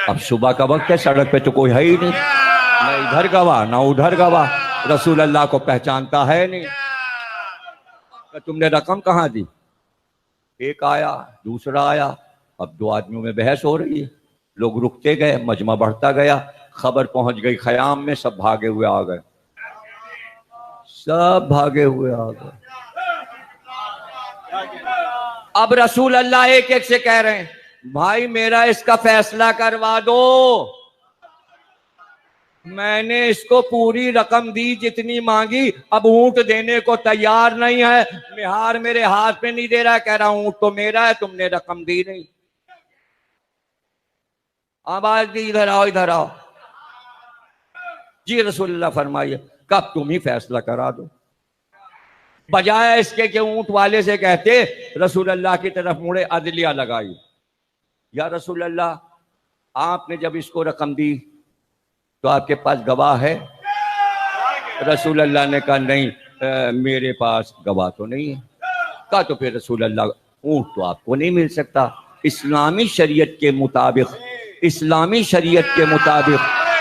اب صبح کا وقت ہے، سڑک پہ تو کوئی ہے ہی نہیں، نہ ادھر گواہ نہ ادھر گواہ، رسول اللہ کو پہچانتا ہے نہیں. کہ تم نے رقم کہاں دی؟ ایک آیا، دوسرا آیا، اب دو آدمیوں میں بحث ہو رہی ہے. لوگ رکتے گئے، مجمع بڑھتا گیا، خبر پہنچ گئی خیام میں، سب بھاگے ہوئے آ گئے، سب بھاگے ہوئے آ گئے. اب رسول اللہ ایک ایک سے کہہ رہے ہیں بھائی میرا اس کا فیصلہ کروا دو، میں نے اس کو پوری رقم دی جتنی مانگی، اب اونٹ دینے کو تیار نہیں ہے، مہار میرے ہاتھ میں نہیں دے رہا ہے، کہہ رہا ہوں اونٹ تو میرا ہے، تم نے رقم دی نہیں. آواز دی ادھر آؤ ادھر آؤ. جی رسول اللہ فرمائیے. کب تم ہی فیصلہ کرا دو. بجائے اس کے کہ اونٹ والے سے کہتے، رسول اللہ کی طرف مڑے عدلیہ لگائی. یا رسول اللہ آپ نے جب اس کو رقم دی تو آپ کے پاس گواہ ہے؟ رسول اللہ نے کہا نہیں میرے پاس گواہ تو نہیں ہے. کہا تو پھر رسول اللہ اونٹ تو آپ کو نہیں مل سکتا، اسلامی شریعت کے مطابق، اسلامی شریعت کے مطابق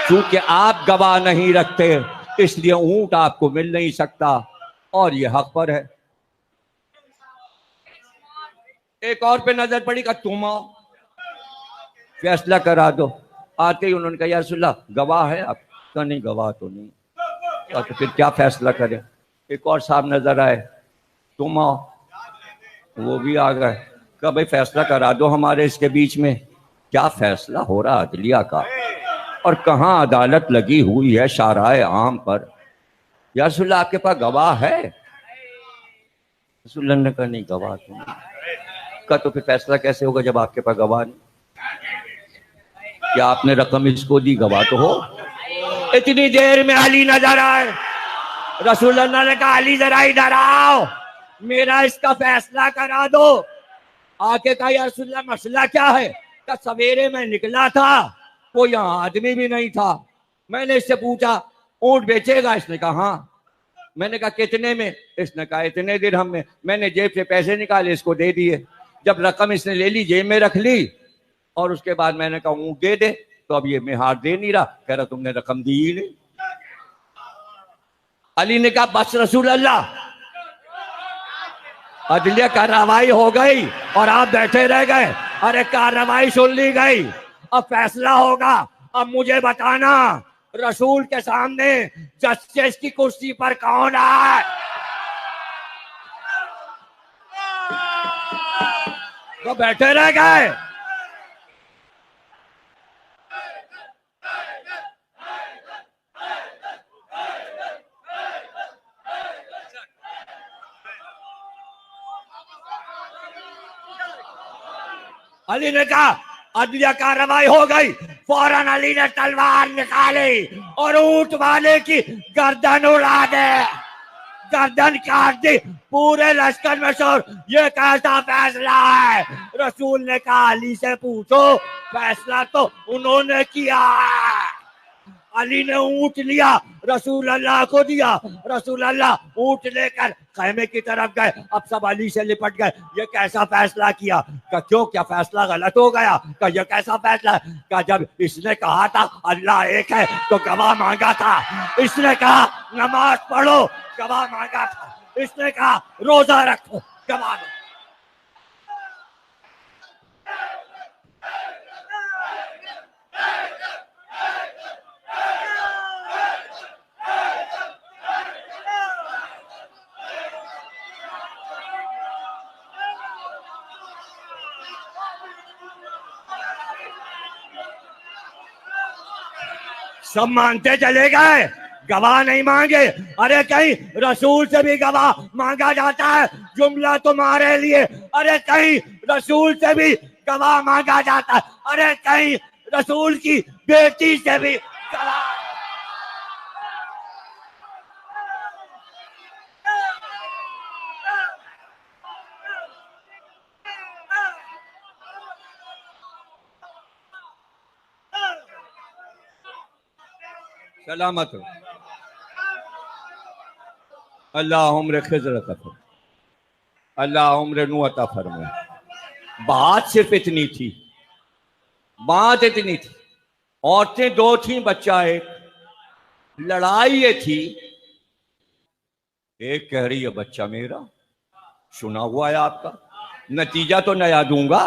چونکہ آپ گواہ نہیں رکھتے اس لیے اونٹ آپ کو مل نہیں سکتا، اور یہ حق پر ہے. ایک اور پہ نظر پڑی کہ تم آؤ فیصلہ کرا دو. آتے ہی انہوں نے کہا یا رسول اللہ گواہ ہے آپ کا؟ نہیں گواہ تو نہیں. تو پھر کیا فیصلہ کرے؟ ایک اور صاحب نظر آئے، تم آؤ، وہ بھی آ گئے. کہا بھائی فیصلہ کرا دو ہمارے اس کے بیچ میں، کیا فیصلہ ہو رہا عدلیہ کا، اور کہاں عدالت لگی ہوئی ہے شارع عام پر. یا رسول اللہ آپ کے پاس گواہ ہے؟ رسول اللہ نے کہا نہیں گواہ تو نہیں. کہا تو پھر فیصلہ کیسے ہوگا جب آپ کے پاس گواہ نہیں؟ کیا آپ نے رقم اس کو دی؟ گواہ تو ہو. اتنی دیر میں علی نظر آئے. رسول اللہ نے کہا علی ذرا ادھر آؤ، میرا اس کا فیصلہ کرا دو. آ کے کہا یا رسول اللہ مسئلہ کیا ہے؟ کہ سویرے میں نکلا تھا، کوئی یہاں آدمی بھی نہیں تھا، میں نے اس سے پوچھا اونٹ بیچے گا؟ اس نے کہا ہاں. میں نے کہا کتنے میں؟ اس نے کہا اتنے درہم میں. میں نے جیب سے پیسے نکالے اس کو دے دیے. جب رقم اس نے لے لی جیب میں رکھ لی، اور اس کے بعد میں نے کہا اونٹ دے دے، تو اب یہ مہار دے نہیں رہا، کہہ رہا تم نے رقم دی ہی نہیں. علی نے کہا بس رسول اللہ، عدلیہ کارروائی ہو گئی اور آپ بیٹھے رہ گئے. ارے کارروائی سن لی گئی، اب فیصلہ ہوگا. اب مجھے بتانا رسول کے سامنے جسٹس کی کرسی پر کون ہے؟ وہ بیٹھے رہ گئے. علی نے کہا عدلیہ کارروائی ہو گئی. فوراً علی نے تلوار نکالی اور اونٹ والے کی گردن اڑا دے، گردن کاٹ دی. پورے لشکر میں شور، یہ کیسا فیصلہ ہے؟ رسول نے کہا علی سے پوچھو، فیصلہ تو انہوں نے کیا ہے. علی نے اونٹ لیا، رسول اللہ کو دیا. رسول اللہ اونٹ لے کر خیمے کی طرف گئے. اب سب علی سے لپٹ گئے، یہ کیسا فیصلہ کیا؟ کہ کیوں، کیا فیصلہ غلط ہو گیا؟ کہ یہ کیسا فیصلہ ہے؟ کہ جب اس نے کہا تھا اللہ ایک ہے تو گواہ مانگا تھا. اس نے کہا نماز پڑھو، گواہ مانگا تھا. اس نے کہا روزہ رکھو، گواہ دو. سب مانتے چلے گئے، گواہ نہیں مانگے. ارے کہیں رسول سے بھی گواہ مانگا جاتا ہے، جملہ تمہارے لیے. ارے کہیں رسول سے بھی گواہ مانگا جاتا ہے. ارے کہیں رسول کی بیٹی سے بھی گواہ. سلامت ہو. اللہ عمر خضر عطا فرمائے، اللہ عمر نو عطا فرمائے. بات صرف اتنی تھی، بات اتنی تھی، عورتیں دو تھیں، بچہ ایک. لڑائی یہ تھی، ایک کہہ رہی ہے بچہ میرا، سنا ہوا ہے آپ کا، نتیجہ تو نیا دوں گا،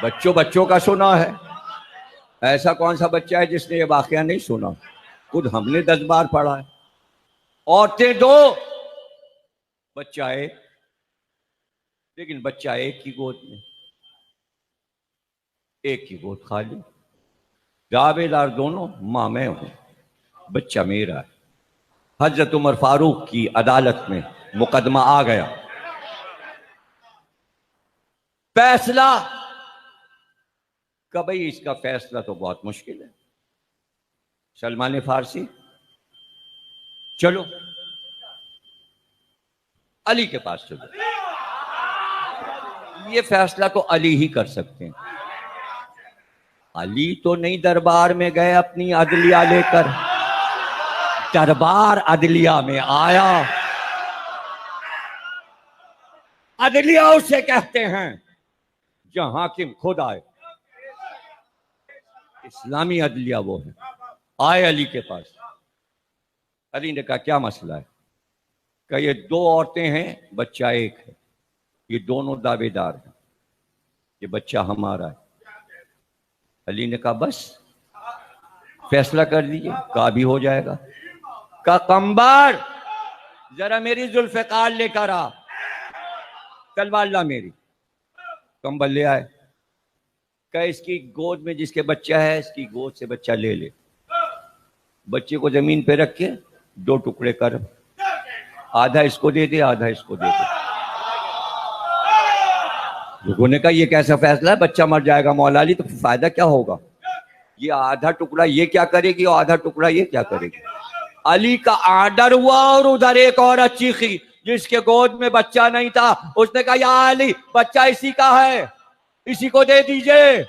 بچوں کا سنا ہے. ایسا کون سا بچہ ہے جس نے یہ واقعہ نہیں سنا؟ خود ہم نے 10 بار پڑھا ہے. عورتیں دو، بچہ ایک، لیکن بچہ ایک کی گود میں، ایک کی گود خالی. دعوے دار دونوں، ماں میں ہوں، بچہ میرا ہے. حضرت عمر فاروق کی عدالت میں مقدمہ آ گیا. فیصلہ کہ بھئی اس کا فیصلہ تو بہت مشکل ہے. سلمان فارسی، چلو علی کے پاس چلو، یہ فیصلہ تو علی ہی کر سکتے ہیں. علی تو نہیں دربار میں گئے اپنی عدلیہ لے کر، دربار عدلیہ میں آیا. عدلیہ اسے کہتے ہیں جہاں حاکم خود آئے. اسلامی عدلیہ وہ ہے. آئے علی کے پاس. علی نے کہا کیا مسئلہ ہے؟ کہ یہ دو عورتیں ہیں، بچہ ایک ہے، یہ دونوں دعوے دار ہیں، یہ بچہ ہمارا ہے. علی نے کہا بس فیصلہ کر دیجئے. کہا بھی ہو جائے گا. کہا کمبر ذرا میری ذوالفقار لے کر آ، تلوار لا میری. کمبل لے آئے. کہ اس کی گود میں جس کے بچہ ہے، اس کی گود سے بچہ لے لے. بچے کو زمین پہ رکھ کے 2 ٹکڑے کر، آدھا اس کو دے دے، آدھا اس کو دے دے. لوگوں نے کہا یہ کیسا فیصلہ ہے؟ بچہ مر جائے گا مولا علی تو فائدہ کیا ہوگا؟ یہ آدھا ٹکڑا یہ کیا کرے گی اور آدھا ٹکڑا یہ کیا کرے گی؟ علی کا آرڈر ہوا اور ادھر ایک عورت چیخی جس کے گود میں بچہ نہیں تھا. اس نے کہا یا علی بچہ اسی کا ہے، اسی کو دے دیجئے.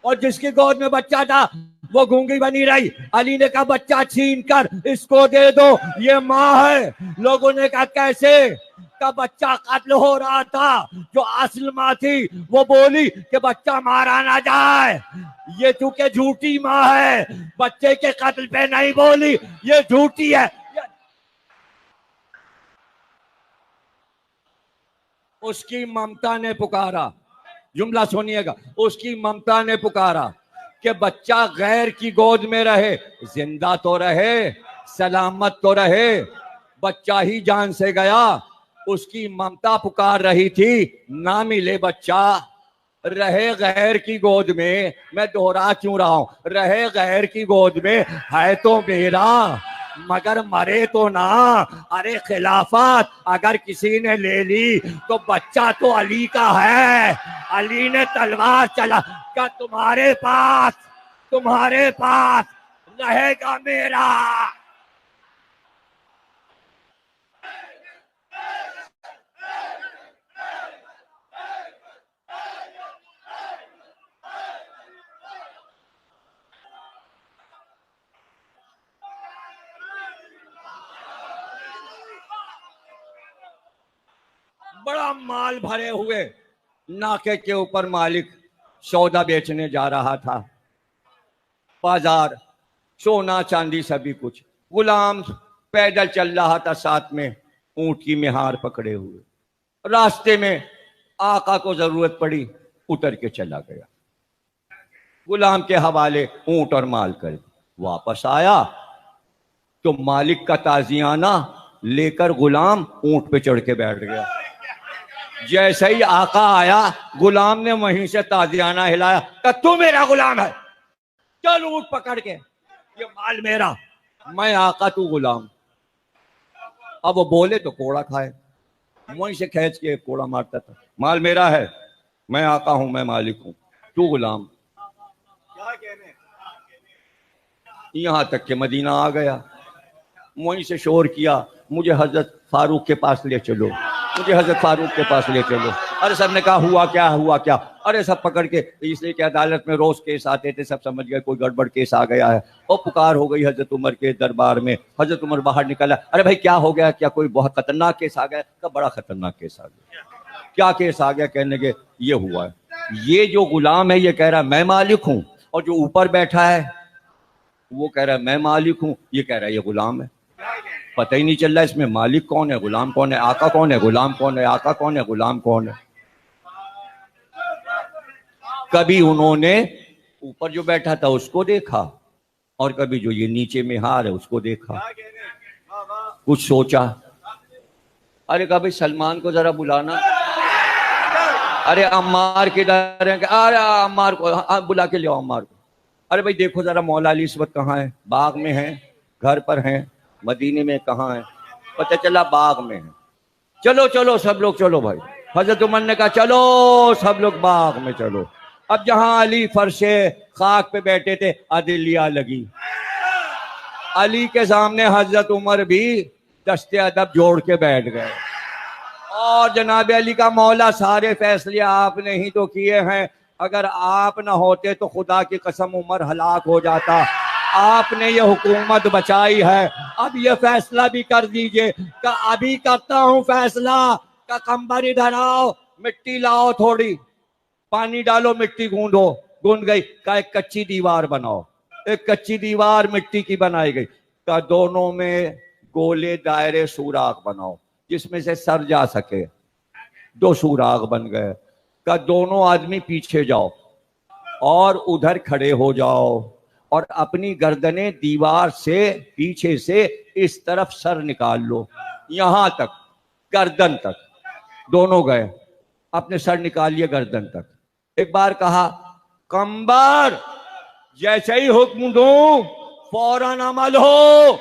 اور جس کی گود میں بچہ تھا وہ گونگی بنی رہی. علی نے کہا بچہ چھین کر اس کو دے دو، یہ ماں ہے. لوگوں نے کہا کیسے؟ کہ بچہ قتل ہو رہا تھا، جو اصل ماں تھی وہ بولی کہ بچہ مارا نہ جائے. یہ چونکہ جھوٹی ماں ہے، بچے کے قتل پہ نہیں بولی، یہ جھوٹی ہے. اس کی ممتا نے پکارا، جملہ سنیے گا، اس کی ممتا نے پکارا کہ بچہ غیر کی گود میں رہے، زندہ تو رہے، سلامت تو رہے. بچہ ہی جان سے گیا. اس کی ممتا پکار رہی تھی نہ ملے بچہ، رہے غیر کی گود میں. میں دوہرا کیوں رہا ہوں؟ رہے غیر کی گود میں ہے تو میرا، مگر مرے تو نہ. ارے خلافت اگر کسی نے لے لی تو بچہ تو علی کا ہے. علی نے تلوار چلا کہ تمہارے پاس رہے گا میرا. بڑا مال بھرے ہوئے ناکے کے اوپر مالک سودا بیچنے جا رہا تھا. بازار سونا چاندی سبھی کچھ. غلام پیدل چل رہا تھا، ساتھ میں اونٹ کی مہار پکڑے ہوئے. راستے میں آقا کو ضرورت پڑی، اتر کے چلا گیا. غلام کے حوالے اونٹ اور مال کر واپس آیا تو مالک کا تازیانہ لے کر غلام اونٹ پہ چڑھ کے بیٹھ گیا. جیسے ہی آقا آیا غلام نے وہیں سے تازیانہ ہلایا کہ تو میرا غلام ہے، چل اونٹ پکڑ کے، یہ مال میرا، میں آقا تو غلام. اب وہ بولے تو کوڑا کھائے. وہیں سے کھینچ کے کوڑا مارتا تھا. مال میرا ہے، میں آقا ہوں، میں مالک ہوں، تو غلام. یہاں تک کہ مدینہ آ گیا. وہیں سے شور کیا مجھے حضرت فاروق کے پاس لے چلو، مجھے حضرت فاروق کے پاس لے چلو. ارے سب نے کہا ہوا کیا؟ ارے سب پکڑ کے، اس لیے کہ عدالت میں روز کیس آتے تھے، سب سمجھ گئے کوئی گڑبڑ کیس آ گیا ہے. اور پکار ہو گئی حضرت عمر کے دربار میں. حضرت عمر باہر نکلا. ارے بھائی کیا ہو گیا؟ کیا کوئی بہت خطرناک کیس آ گیا؟ کہ بڑا خطرناک کیس آ گیا. کیا کیس آ گیا؟ کہنے کے یہ ہوا ہے. یہ جو غلام ہے یہ کہہ رہا ہے میں مالک ہوں، اور جو اوپر بیٹھا ہے وہ کہہ رہا ہے میں مالک ہوں، یہ کہہ رہا ہے یہ غلام ہے. پتہ ہی نہیں چل رہا اس میں مالک کون ہے، غلام کون ہے، آقا کون ہے، غلام کون ہے، آقا کون ہے، غلام کون ہے. کبھی انہوں نے اوپر جو بیٹھا تھا اس کو دیکھا، اور کبھی جو یہ نیچے مہار ہے اس کو دیکھا. کچھ سوچا، ارے کبھی سلمان کو ذرا بلانا، ارے عمار کدھر ہے، ارے عمار کو بلا کے لو عمار کو. ارے بھائی دیکھو ذرا مولا علی اس وقت کہاں ہے، باغ میں ہیں، گھر پر ہیں، مدینے میں کہاں ہے، پتہ چلا باغ میں ہیں. چلو چلو سب لوگ چلو بھائی. حضرت عمر نے کہا چلو سب لوگ باغ میں چلو. اب جہاں علی فرش خاک پہ بیٹھے تھے عدلیہ لگی. علی کے سامنے حضرت عمر بھی دست ادب جوڑ کے بیٹھ گئے، اور جناب علی کا مولا سارے فیصلے آپ نے ہی تو کیے ہیں، اگر آپ نہ ہوتے تو خدا کی قسم عمر ہلاک ہو جاتا. آپ نے یہ حکومت بچائی ہے، اب یہ فیصلہ بھی کر دیجئے کہ ابھی کرتا ہوں فیصلہ کہ کمبر ادھر آؤ، مٹی لاؤ، تھوڑی پانی ڈالو، مٹی گوندو. گوند گئی. کہ ایک کچی دیوار بناؤ. ایک کچی دیوار مٹی کی بنائی گئی. کہ دونوں میں گولے دائرے سوراخ بناؤ جس میں سے سر جا سکے. 2 سوراخ بن گئے. کہ دونوں آدمی پیچھے جاؤ اور ادھر کھڑے ہو جاؤ، اور اپنی گردنیں دیوار سے پیچھے سے اس طرف سر نکال لو، یہاں تک گردن تک. دونوں گئے، اپنے سر نکال لیے گردن تک. ایک بار کہا کمبر جیسے ہی حکم دوں فوراً عمل ہو.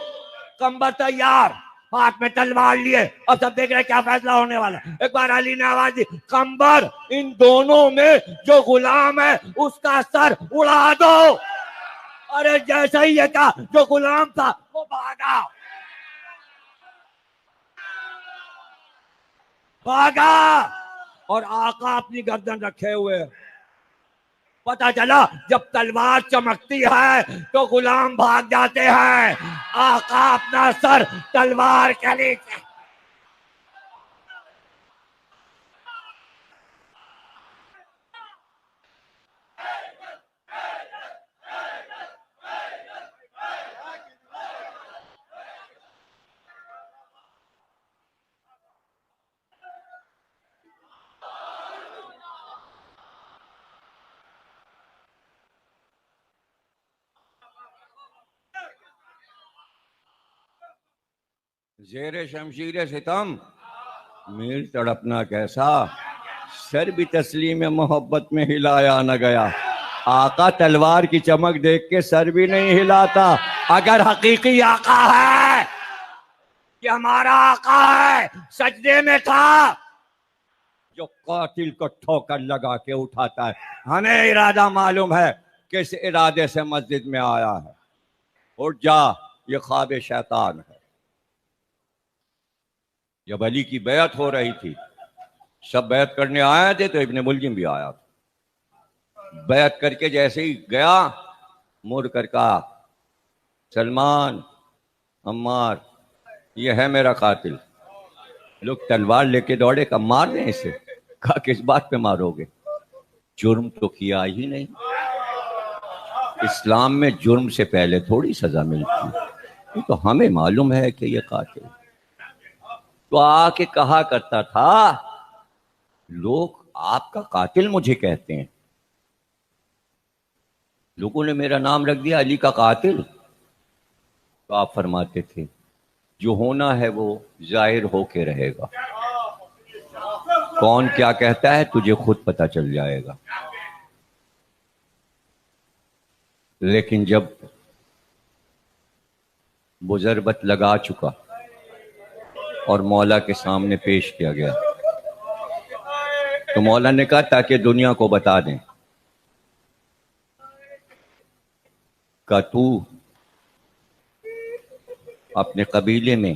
کمبر تیار، ہاتھ میں تلوار لیے، اب سب دیکھ رہے کیا فیصلہ ہونے والا. ایک بار علی نے آواز دی کمبر ان دونوں میں جو غلام ہے اس کا سر اڑا دو. ارے جیسا ہی یہ کہا جو غلام تھا وہ بھاگا اور آقا اپنی گردن رکھے ہوئے. پتہ چلا جب تلوار چمکتی ہے تو غلام بھاگ جاتے ہیں، آقا اپنا سر تلوار کے نیچے. زیر شمشیر ستم میر تڑپنا کیسا، سر بھی تسلیم محبت میں ہلایا نہ گیا. آقا تلوار کی چمک دیکھ کے سر بھی نہیں ہلاتا. اگر حقیقی آقا ہے کہ ہمارا آقا ہے سجدے میں تھا جو قاتل کو ٹھوکر لگا کے اٹھاتا ہے. ہمیں ارادہ معلوم ہے کس ارادے سے مسجد میں آیا ہے. اٹھ جا، یہ خواب شیطان ہے. جب علی کی بیعت ہو رہی تھی سب بیعت کرنے آئے تھے تو ابن ملجم بھی آیا تھا. بیعت کر کے جیسے ہی گیا مڑ کر کہا سلمان، عمار، یہ ہے میرا قاتل. لوگ تلوار لے کے دوڑے کہ مار دیں اسے. کہا کس بات پہ مارو گے، جرم تو کیا ہی نہیں. اسلام میں جرم سے پہلے تھوڑی سزا ملتی ہے، یہ تو ہمیں معلوم ہے کہ یہ قاتل. تو آ کے کہا کرتا تھا لوگ آپ کا قاتل مجھے کہتے ہیں. لوگوں نے میرا نام رکھ دیا علی کا قاتل. تو آپ فرماتے تھے جو ہونا ہے وہ ظاہر ہو کے رہے گا، کون کیا کہتا ہے تجھے خود پتہ چل جائے گا. لیکن جب وہ ضربت لگا چکا اور مولا کے سامنے پیش کیا گیا تو مولا نے کہا تاکہ دنیا کو بتا دیں کہ تو اپنے قبیلے میں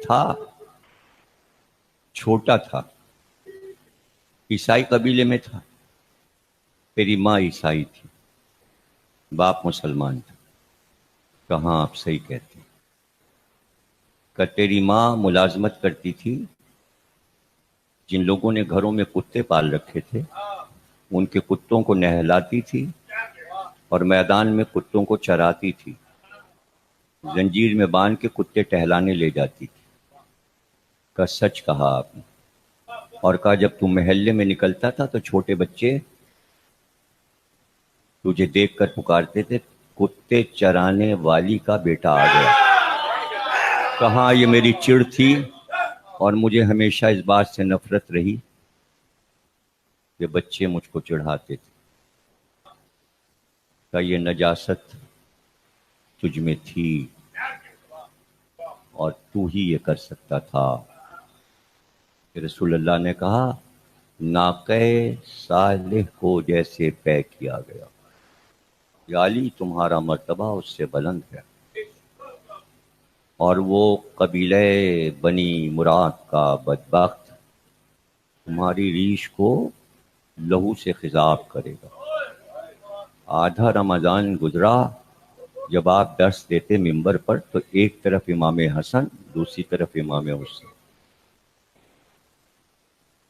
تھا، چھوٹا تھا، عیسائی قبیلے میں تھا، تیری ماں عیسائی تھی، باپ مسلمان تھا. کہاں آپ صحیح کہتے ہیں کہ تیری ماں ملازمت کرتی تھی جن لوگوں نے گھروں میں کتے پال رکھے تھے ان کے کتوں کو نہلاتی تھی اور میدان میں کتوں کو چراتی تھی، زنجیر میں باندھ کے کتے ٹہلانے لے جاتی تھی۔ کا سچ کہا آپ نے، اور کہا جب تم محلے میں نکلتا تھا تو چھوٹے بچے تجھے دیکھ کر پکارتے تھے، کتے چرانے والی کا بیٹا آ گیا۔ کہاں یہ میری چڑ تھی اور مجھے ہمیشہ اس بات سے نفرت رہی کہ بچے مجھ کو چڑھاتے تھے۔ کہ یہ نجاست تجھ میں تھی اور تو ہی یہ کر سکتا تھا۔ رسول اللہ نے کہا ناقہ صالح کو جیسے طے کیا گیا، یا علی تمہارا مرتبہ اس سے بلند ہے۔ اور وہ قبیلہ بنی مراد کا بدبخت تمہاری ریش کو لہو سے خضاب کرے گا۔ آدھا رمضان گزرا، جب آپ درس دیتے ممبر پر تو ایک طرف امام حسن دوسری طرف امام حسین،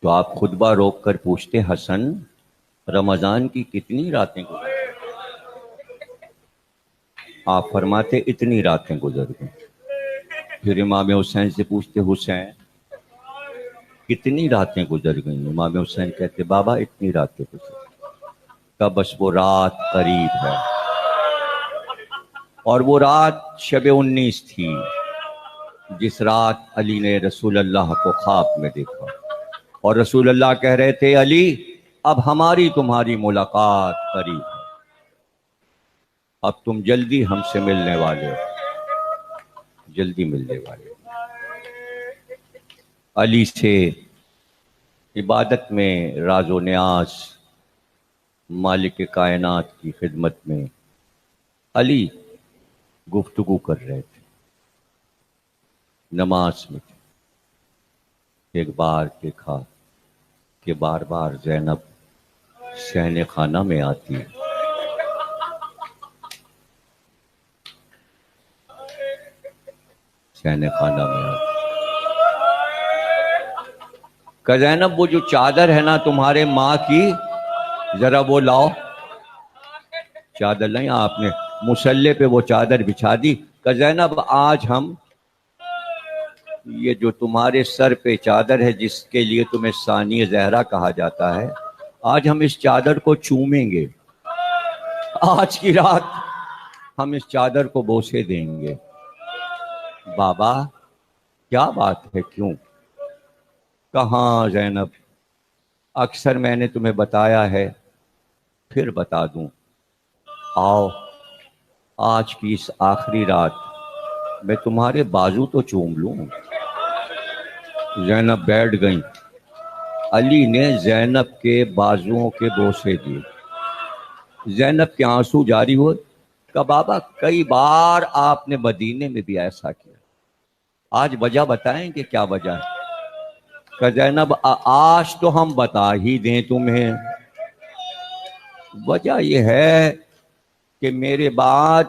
تو آپ خطبہ روک کر پوچھتے حسن رمضان کی کتنی راتیں گزر؟ آپ فرماتے اتنی راتیں گزر گئیں۔ پھر امام حسین سے پوچھتے حسین کتنی راتیں گزر گئیں؟ امام حسین کہتے بابا اتنی راتیں گزر گئیں۔ کا بس وہ رات قریب ہے، اور وہ رات شب 19 تھی جس رات علی نے رسول اللہ کو خواب میں دیکھا، اور رسول اللہ کہہ رہے تھے علی اب ہماری تمہاری ملاقات قریب ہے، اب تم جلدی ہم سے ملنے والے ہو، جلدی ملنے والے ہو۔ علی سے عبادت میں راز و نیاز مالک کائنات کی خدمت میں علی گفتگو کر رہے تھے، نماز میں تھے۔ ایک بار دیکھا کہ بار بار زینب صحن خانہ میں آتی ہے، صحن خانہ میں آتی کہ زینب وہ جو چادر ہے نا تمہارے ماں کی ذرا وہ لاؤ۔ چادر نہیں، آپ نے مصلے پہ وہ چادر بچھا دی کہ زینب آج ہم یہ جو تمہارے سر پہ چادر ہے جس کے لیے تمہیں ثانی زہرا کہا جاتا ہے، آج ہم اس چادر کو چومیں گے، آج کی رات ہم اس چادر کو بوسے دیں گے۔ بابا کیا بات ہے، کیوں؟ کہاں زینب اکثر میں نے تمہیں بتایا ہے پھر بتا دوں، آؤ آج کی اس آخری رات میں تمہارے بازو تو چوم لوں۔ زینب بیٹھ گئیں، علی نے زینب کے بازوؤں کے بوسے دیے، زینب کے آنسو جاری ہوئے کہ بابا کئی بار آپ نے مدینے میں بھی ایسا کیا، آج وجہ بتائیں کہ کیا وجہ ہے؟ کہ زینب آج تو ہم بتا ہی دیں تمہیں، وجہ یہ ہے کہ میرے بعد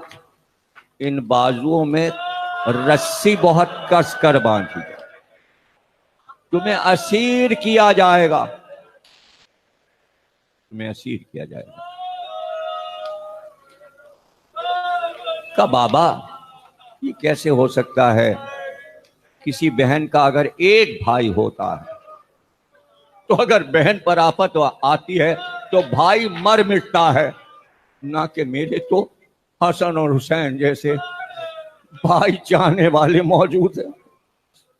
ان بازوؤں میں رسی بہت کس کر باندھی جائے، تمہیں اسیر کیا جائے گا، تمہیں اسیر کیا جائے گا۔ کہ بابا یہ کیسے ہو سکتا ہے؟ کسی بہن کا اگر ایک بھائی ہوتا ہے تو اگر بہن پر آفت آتی ہے تو بھائی مر مٹتا ہے، نہ کہ میرے تو حسن اور حسین جیسے بھائی چاہنے والے موجود ہیں۔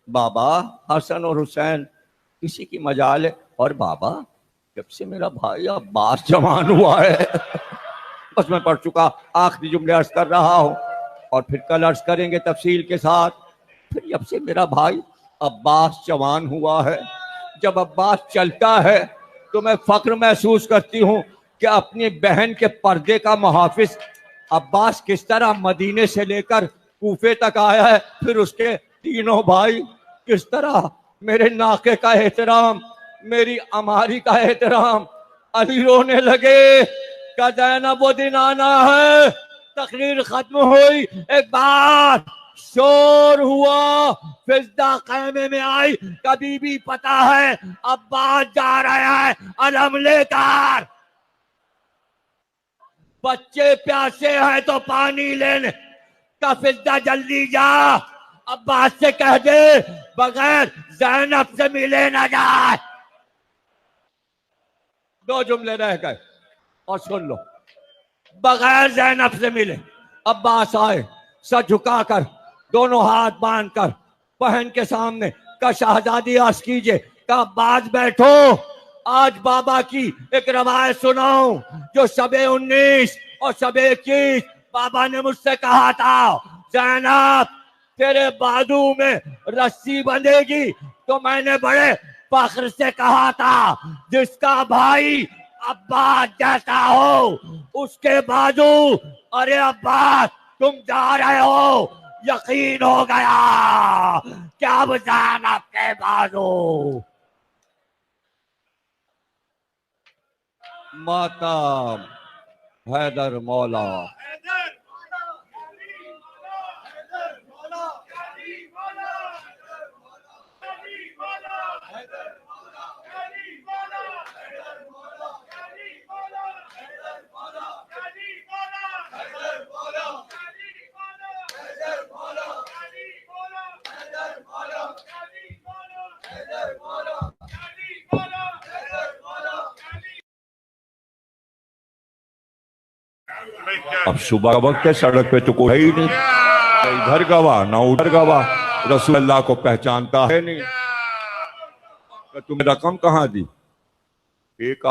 بابا حسن اور حسین کسی کی مجال ہے، اور بابا جب سے میرا بھائی عباس جوان ہوا ہے، بس میں پڑھ چکا، آخری جملے عرض کر رہا ہوں اور پھر کل عرض کریں گے تفصیل کے ساتھ۔ پھر جب سے میرا بھائی عباس جوان ہوا ہے، جب عباس چلتا ہے تو میں فخر محسوس کرتی ہوں کہ اپنی بہن کے پردے کا محافظ عباس کس طرح مدینے سے لے کر کوفے تک آیا ہے، پھر اس کے تینوں بھائی کس طرح میرے ناقے کا احترام، میری اماری کا احترام۔ علی رونے لگے کہ زینب وہ دن آنا ہے۔ تقریر ختم ہوئی، ایک بار شور ہوا، فضا خیمے میں آئی، کبھی بھی پتا ہے عباس جا رہا ہے علم لے کر. بچے پیاسے ہیں تو پانی لینے کا، فضا جلدی جا، عباس سے کہہ دے بغیر زینب سے ملے نہ جائے. 2 جملے رہ گئے اور سن لو. بغیر زینب سے ملے. عباس آئے، سر جھکا کر، دونوں ہاتھ باندھ کر بہن کے سامنے کہ شہزادی عرض کیجئے، کہ عباس بیٹھو، آج بابا کی ایک روایت سناؤں جو شب 19 اور شب 21 بابا نے مجھ سے کہا تھا، زینب تیرے بازو میں رسی بندھے گی تو میں نے بڑے فخر سے کہا تھا جس کا بھائی عباس جیسا ہو اس کے بازو. ارے عباس تم جا رہے ہو، یقین ہو گیا کہ اب زینب کے بازو. ماتم حیدر مولا. اب صبح کا وقت ہے، سڑک پہ تو کوئی ہی نہیں، نہ ادھر گواہ نہ ادھر گواہ، رسول اللہ کو پہچانتا ہے نہیں. تمہیں رقم کہاں دی؟ ایک